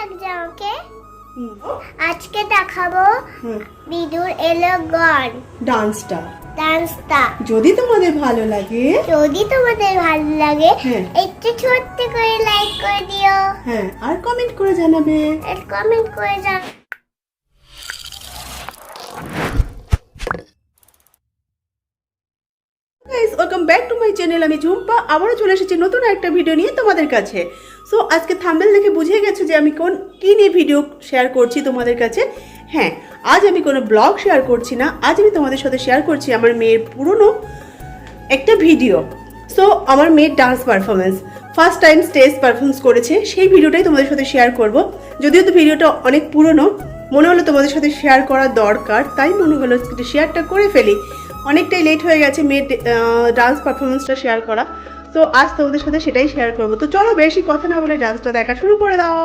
লাগছে আমাকে। আজকে দেখাবো বিদুর এলো গান ডান্সটা। যদি তোমাদের ভালো লাগে একটু ছোট্ট করে লাইক করে দিও, হ্যাঁ, আর কমেন্ট করে জানাবে। Guys, welcome back to my channel. আমি ঝুম্পা আবারও চলে এসেছি নতুন একটা ভিডিও নিয়ে তোমাদের কাছে। সো আজকে থাম্বনেল দেখে বুঝে গেছো যে আমি কী নিয়ে ভিডিও শেয়ার করছি তোমাদের কাছে। হ্যাঁ, আজ আমি কোনো ব্লগ শেয়ার করছি না, আজ আমি তোমাদের সাথে শেয়ার করছি আমার মেয়ের পুরনো একটা ভিডিও। সো আমার মেয়ের dance performance, first time stage performance করেছে, সেই ভিডিওটাই তোমাদের সাথে শেয়ার করব। যদিও তো ভিডিওটা অনেক পুরনো, মনে হলো তোমাদের সাথে শেয়ার করা দরকার, তাই মনে হলো শেয়ারটা করে ফেলি। অনেকটাই লেট হয়ে গেছে মেয়ের ডান্স পারফরমেন্সটা শেয়ার করা। তো আজ তোমাদের সাথে সেটাই শেয়ার করবো। তো চলো বেশি কথা না বলে ডান্সটা দেখা শুরু করে দাও।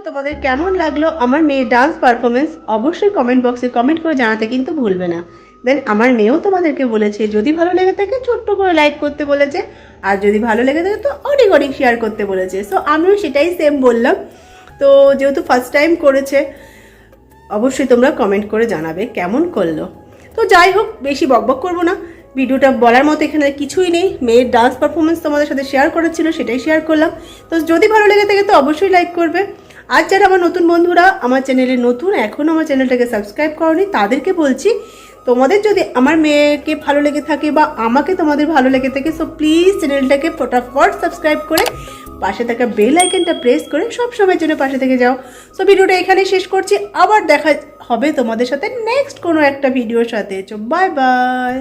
তোমাদের কেমন লাগলো আমার মেয়ের ডান্স পারফরমেন্স অবশ্যই কমেন্ট বক্সে কমেন্ট করে জানাতে কিন্তু ভুলবে না। দেন আমার মেয়েও তোমাদেরকে বলেছে যদি ভালো লেগে থাকে ছোট্ট করে লাইক করতে বলেছে, আর যদি ভালো লেগে থাকে তো অনেক অনেক শেয়ার করতে বলেছে। সো আমিও সেটাই সেম বললাম। তো যেহেতু ফার্স্ট টাইম করেছে, অবশ্যই তোমরা কমেন্ট করে জানাবে কেমন করলো। তো যাই হোক, বেশি বকবক করবো না, ভিডিওটা বলার মতো এখানে কিছুই নেই। মেয়ের ডান্স পারফরমেন্স তোমাদের সাথে শেয়ার করার ছিল, সেটাই শেয়ার করলাম। তো যদি ভালো লেগে থাকে তো অবশ্যই লাইক করবে। আর যারা আমার নতুন বন্ধুরা আমার চ্যানেলে নতুন, এখনও আমার চ্যানেলটাকে সাবস্ক্রাইব করনি, তাদেরকে বলছি তোমাদের যদি আমার মেয়েকে ভালো লেগে থাকে বা আমাকে তোমাদের ভালো লেগে থাকে, সো প্লিজ চ্যানেলটাকে ফটাফট সাবস্ক্রাইব করে পাশে থাকা বেল আইকনটা প্রেস করে সব সময়ের জন্য পাশে থেকে যাও। সো ভিডিওটা এখানে শেষ করছি, আবার দেখা হবে তোমাদের সাথে নেক্সট কোনো একটা ভিডিওর সাথে। Bye bye.